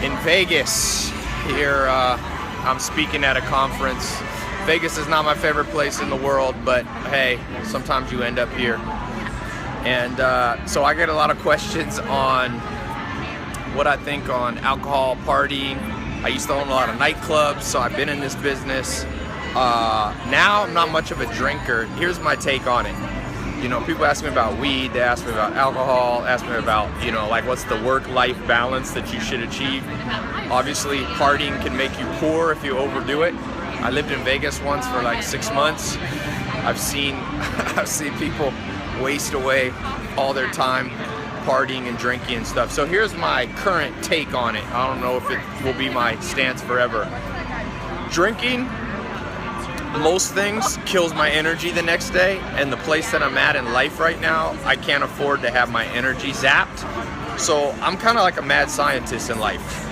in Vegas. Here, I'm speaking at a conference. Vegas is not my favorite place in the world, but hey, sometimes you end up here. And so I get a lot of questions on what I think on alcohol, partying. I used to own a lot of nightclubs, so I've been in this business. Now I'm not much of a drinker. Here's my take on it. You know, people ask me about weed, they ask me about alcohol, ask me about, you know, like what's the work-life balance that you should achieve. Obviously, partying can make you poor if you overdo it. I lived in Vegas once for like 6 months. I've seen people waste away all their time partying and drinking and stuff. So here's my current take on it. I don't know if it will be my stance forever. Drinking most things kills my energy the next day, and the place that I'm at in life right now, I can't afford to have my energy zapped. So I'm kind of like a mad scientist in life.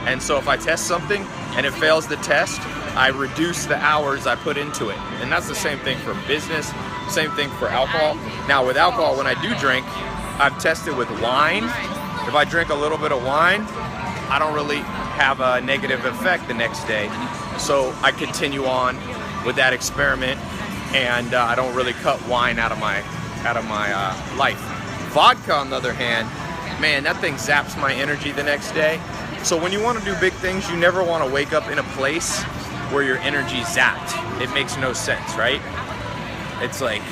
And so if I test something and it fails the test, I reduce the hours I put into it. And that's the same thing for business, same thing for alcohol. Now with alcohol, when I do drink, I've tested with wine. If I drink a little bit of wine, I don't really have a negative effect the next day. So I continue on with that experiment, and I don't really cut wine out of my life. Vodka, on the other hand, man, that thing zaps my energy the next day. So when you want to do big things, you never want to wake up in a place where your energy's zapped. It makes no sense, right? It's like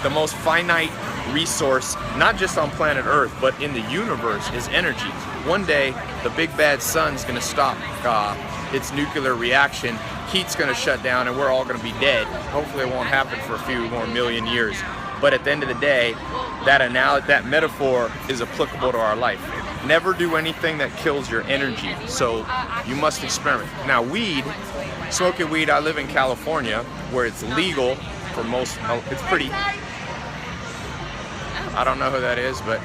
the most finite resource, not just on planet Earth, but in the universe, is energy. One day, the big bad sun's gonna stop its nuclear reaction, heat's gonna shut down, and we're all gonna be dead. Hopefully it won't happen for a few more million years. But at the end of the day, that metaphor is applicable to our life. Never do anything that kills your energy, so you must experiment. Now weed, smoking weed, I live in California, where it's legal for most, it's pretty, I don't know who that is, but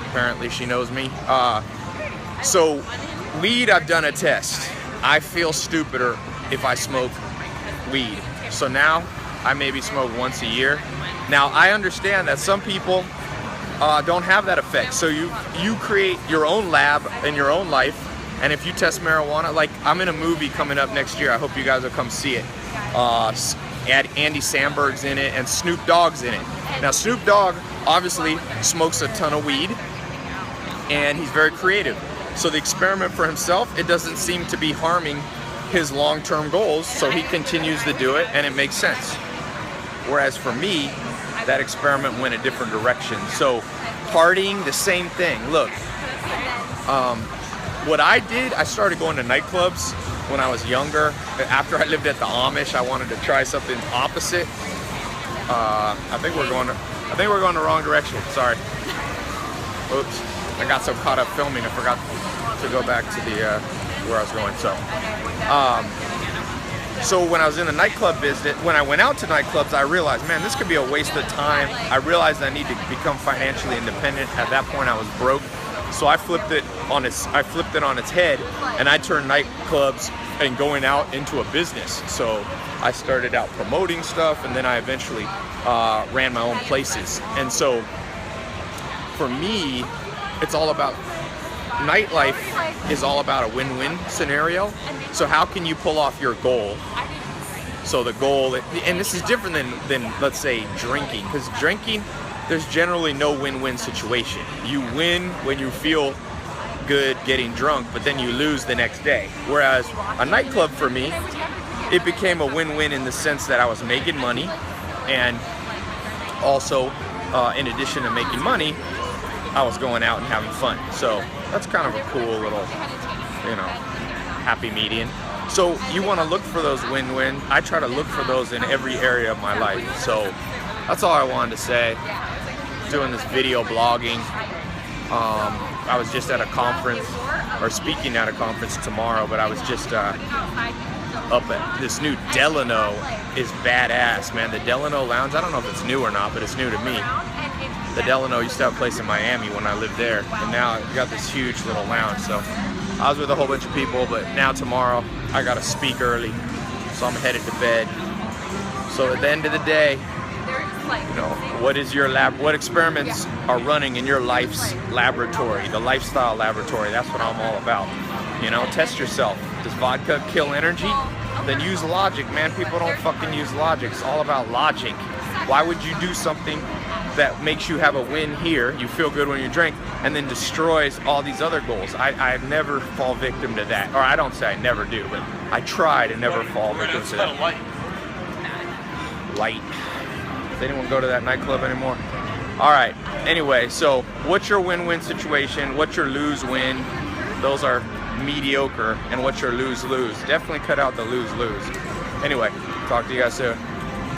apparently she knows me. So weed, I've done a test. I feel stupider if I smoke weed. So now I maybe smoke once a year. Now I understand that some people don't have that effect. So you create your own lab in your own life, and if you test marijuana, like I'm in a movie coming up next year, I hope you guys will come see it. Andy Samberg's in it and Snoop Dogg's in it. Now Snoop Dogg obviously smokes a ton of weed, and he's very creative. So the experiment for himself, it doesn't seem to be harming his long-term goals, so he continues to do it, and it makes sense. Whereas for me, that experiment went a different direction. So partying, the same thing. Look, what I did, I started going to nightclubs when I was younger. After I lived at the Amish, I wanted to try something opposite. I think we're going the wrong direction. Sorry. Oops. I got so caught up filming, I forgot to go back to the where I was going. So when I was in the nightclub business, when I went out to nightclubs, I realized, man, this could be a waste of time. I realized I need to become financially independent. At that point, I was broke. So I flipped it on its head, and I turned nightclubs and going out into a business. So I started out promoting stuff, and then I eventually ran my own places. And so for me, it's all about, nightlife is all about a win-win scenario. So how can you pull off your goal? So the goal, and this is different than let's say drinking, because drinking, there's generally no win-win situation. You win when you feel good getting drunk, but then you lose the next day. Whereas a nightclub for me, it became a win-win in the sense that I was making money, and also in addition to making money, I was going out and having fun. So that's kind of a cool little, happy median. So you want to look for those win-win. I try to look for those in every area of my life. So that's all I wanted to say. Doing this video blogging. I was just at a conference, or speaking at a conference tomorrow, but I was just up at this new Delano is badass, man. The Delano Lounge, I don't know if it's new or not, but it's new to me. The Delano used to have a place in Miami when I lived there, and now I got this huge little lounge. So I was with a whole bunch of people, but now tomorrow I gotta speak early, so I'm headed to bed. So at the end of the day, You know, what is your what experiments are running in your life's laboratory, the lifestyle laboratory? That's what I'm all about. You know, test yourself. Does vodka kill energy? Then use logic, man. People don't fucking use logic. It's all about logic. Why would you do something that makes you have a win here, you feel good when you drink, and then destroys all these other goals? I never fall victim to that. Or I don't say I never do, but I try to never fall victim to that. Light. Does anyone go to that nightclub anymore? All right. Anyway, so what's your win-win situation? What's your lose-win? Those are mediocre. And what's your lose-lose? Definitely cut out the lose-lose. Anyway, talk to you guys soon.